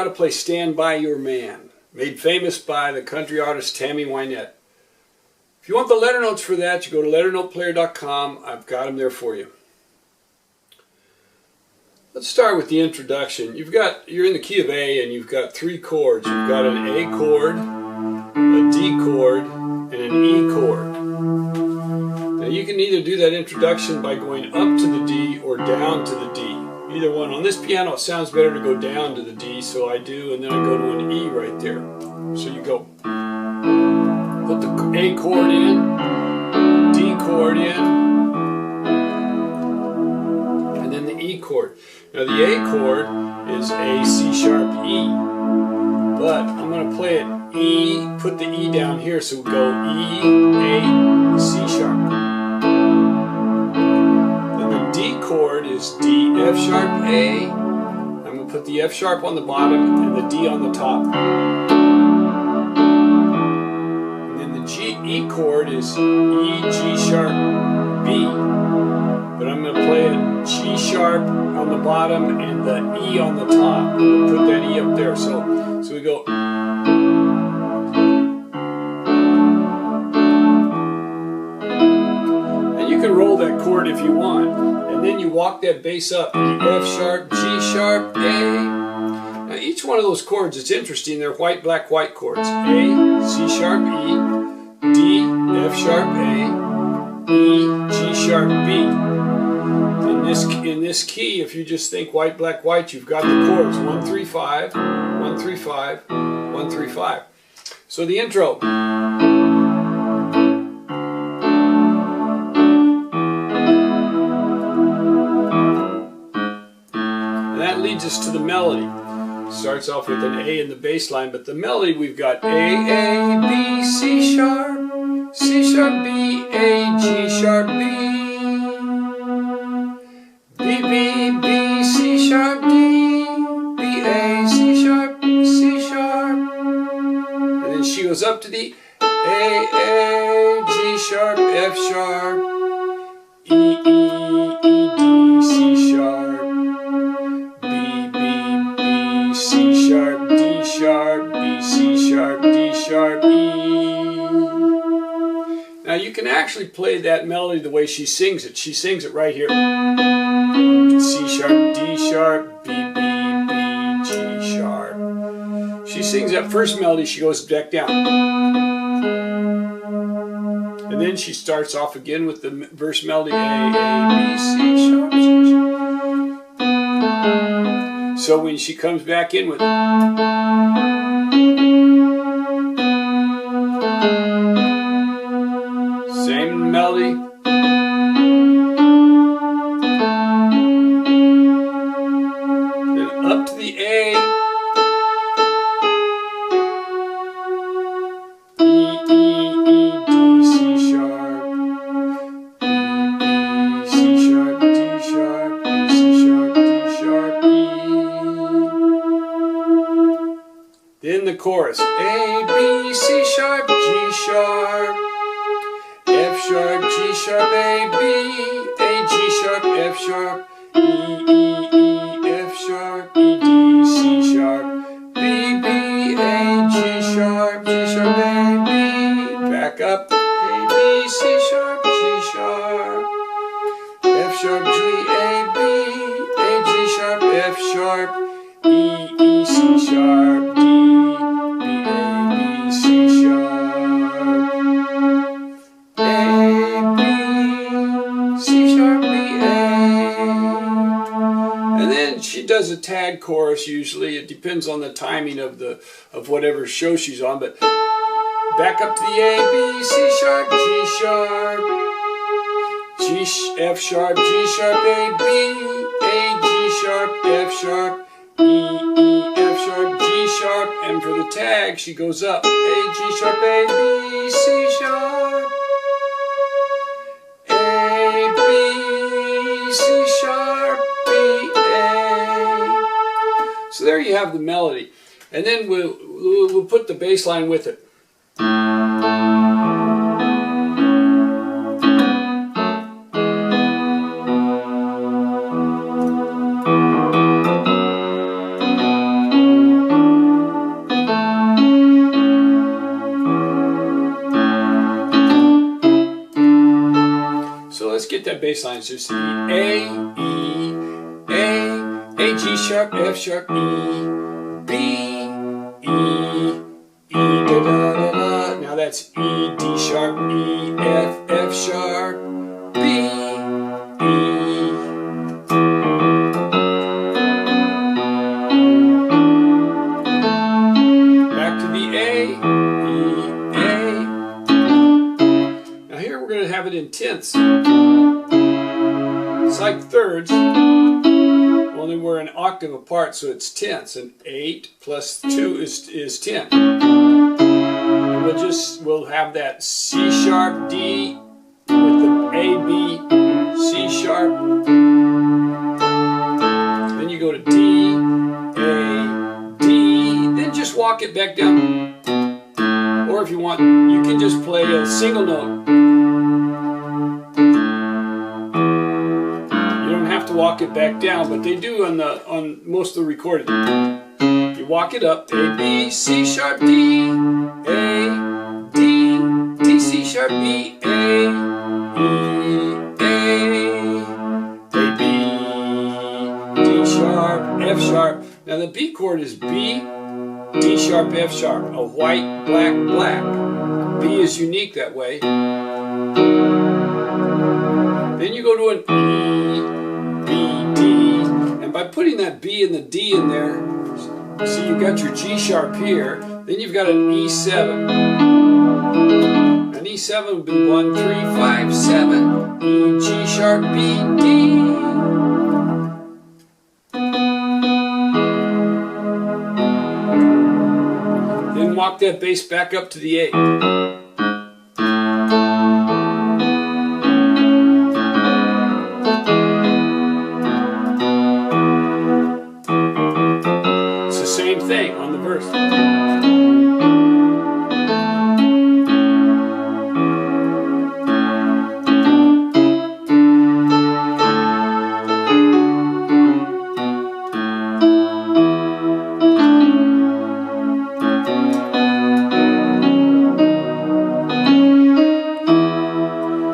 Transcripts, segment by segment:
how to play Stand By Your Man, made famous by the country artist Tammy Wynette. If you want the letter notes for that, you go to LetterNotePlayer.com. I've got them there for you. Let's start with the introduction. You're in the key of A and you've got three chords. You've got an A chord, a D chord, and an E chord. Now you can either do that introduction by going up to the D or down to the D. Either one. On this piano it sounds better to go down to the D, so I do, and then I go to an E right there. So you go, put the A chord in, D chord in, and then the E chord. Now the A chord is A, C sharp, E, but I'm going to play it E, put the E down here, so we'll go E, A, C sharp. Chord is D, F sharp, A. I'm going to put the F sharp on the bottom and the D on the top. And then the E chord is E, G sharp, B. But I'm going to play it G sharp on the bottom and the E on the top. We'll put that E up there. So we go. And you can roll that chord if you want. And then you walk that bass up, F sharp, G sharp, A. Now each one of those chords, it's interesting, they're white, black, white chords. A, C sharp, E, D, F sharp, A, E, G sharp, B. In this key, if you just think white, black, white, you've got the chords 1, 3, 5, 1, 3, 5, 1, 3, 5. So the intro. Leads us to the melody. Starts off with an A in the bass line, but the melody we've got A, B, C sharp, B, A, G sharp, B, B, C sharp, D, B, A, C sharp, C sharp. And then she goes up to the A, G sharp, F sharp, E, D, C sharp, C sharp, D sharp, B, C sharp, D sharp, E. Now you can actually play that melody the way she sings it. She sings it right here. C sharp, D sharp, B, G sharp. She sings that first melody, she goes back down. And then she starts off again with the verse melody A, B, C sharp, C sharp. So when she comes back in with it, same melody, then up to the A, E, D, C sharp, B, C sharp, D sharp, B, C sharp, D sharp, E. Then the chorus, A, B, C sharp, G sharp, F sharp, G sharp, A, B, A, G sharp, F sharp, E, F sharp, E, D, C sharp, B, A, G sharp, A, B, back up, A, B, C sharp, G sharp, F sharp, G, A, B, A, G sharp, F sharp, E, C sharp, D, B, A, B, C sharp, A, B, C sharp, B, A. And then she does a tag chorus usually. It depends on the timing of whatever show she's on, but back up to the A, B, C sharp, G sharp, F sharp, G sharp, A, B, A, G sharp, F sharp, E, F sharp, G sharp, and for the tag she goes up, A, G sharp, A, B, C sharp, A, B, C sharp, B, A. So there you have the melody, and then we'll put the bass line with it. that bass line. It's just E, A, G sharp, F sharp, E, B, E, da da da da. Now that's E, D sharp, E, F sharp, B, E. Back to the A, E, A. Now here we're going to have it in tenths. It's like thirds, only we're an octave apart, so it's tenths, and 8 plus 2 is 10. And we'll have that C sharp D with the A, B, C sharp. Then you go to D, A, D, then just walk it back down. Or if you want, you can just play a single note. Walk it back down, but they do on most of the recording. You walk it up, A, B, C sharp, D, A, D, D, C sharp, B, A, E, A, B, D sharp, F sharp. Now the B chord is B, D sharp, F sharp, a white, black, black. B is unique that way. Then you go to an E, B, D, and by putting that B and the D in there, see you've got your G sharp here, then you've got an E7. An E7 would be 1, 3, 5, 7, E, G sharp, B, D. Then walk that bass back up to the A. Thing on the verse.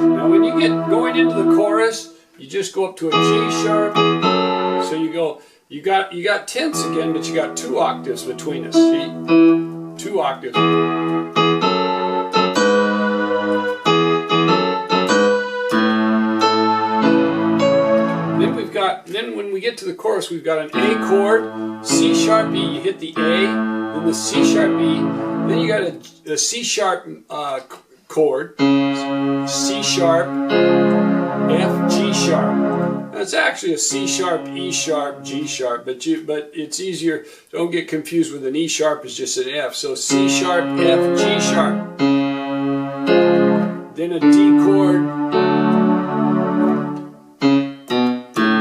Now when you get going into the chorus, you just go up to a G sharp. So you go, you got tenths again, but you got 2 octaves between us. See? 2 octaves. Then when we get to the chorus, we've got an A chord, C sharp E. You hit the A, then the C sharp E. Then you got a C sharp chord, C sharp, F, G sharp. It's actually a C sharp, E sharp, G sharp, but it's easier. Don't get confused with an E sharp is just an F. So C sharp, F, G sharp. Then a D chord.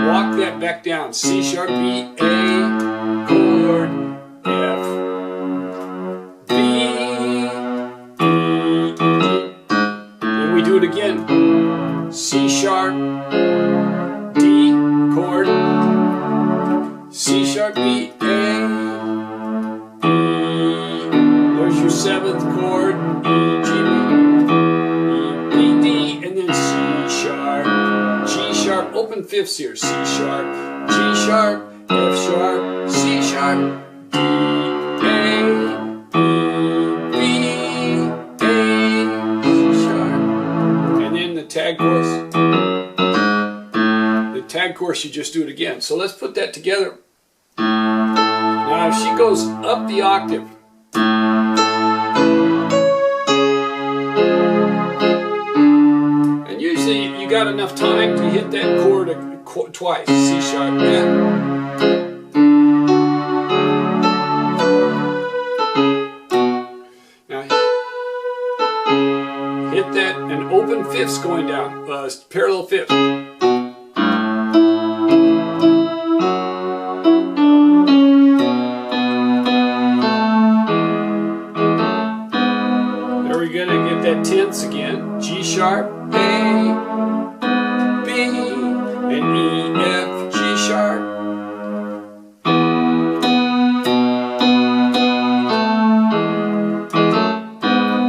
Walk that back down. C sharp, B, A, chord, F, B, E, D. Then we do it again. C sharp, D, chord, C sharp, B, A, E. There's your 7th chord, E, G, B, E, D, and then C sharp, G sharp, open fifths here, C sharp, G sharp, F sharp, C sharp, D, A, E, B, A, C sharp, and then the tag chorus. Tag chorus, you just do it again. So let's put that together. Now if she goes up the octave, and usually you got enough time to hit that chord twice, C sharp, Now hit that and open fifths going down, parallel fifths. Tenths again, G sharp, A, B, and E, F, G sharp.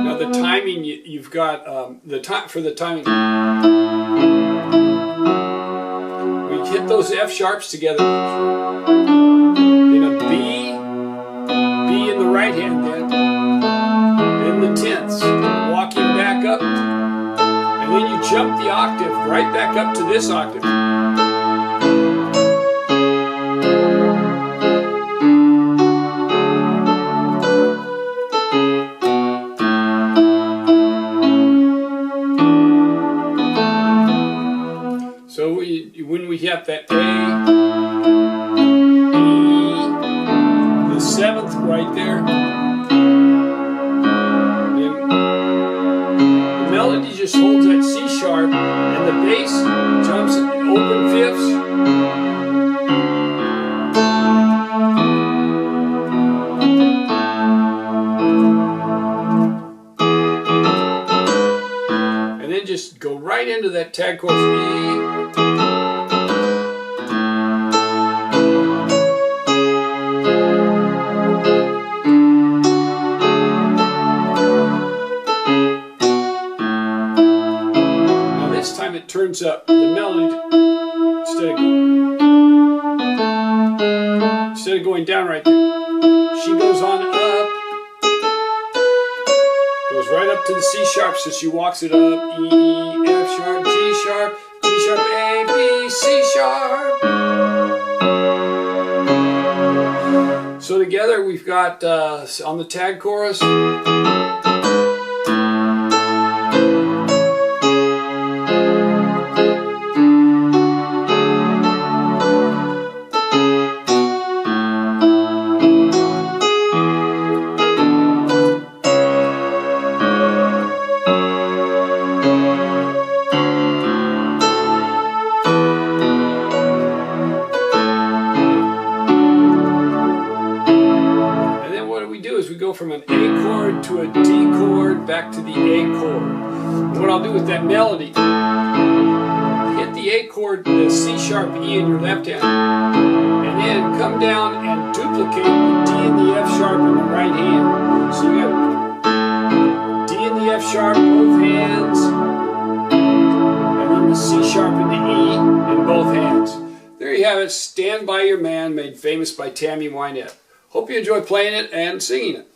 Now the timing, you've got the time for the timing. those F sharps together. Then a B in the right hand then the tenths, walking back up, and then you jump the octave right back up to this octave. So when we have that A, E, the seventh right there, the melody just holds that C sharp, and the bass jumps open fifths. And then just go right into that tag chorus E. It turns up the melody instead of going down right there. She goes on up, goes right up to the C sharp, so she walks it up. E, F sharp, G sharp, G sharp, A, B, C sharp. So together we've got on the tag chorus. We go from an A chord to a D chord back to the A chord. And what I'll do with that melody, hit the A chord, the C sharp E in your left hand, and then come down and duplicate the D and the F sharp in the right hand. So you have D and the F sharp both hands, and then the C sharp and the E in both hands. There you have it, Stand By Your Man, made famous by Tammy Wynette. Hope you enjoy playing it and singing it.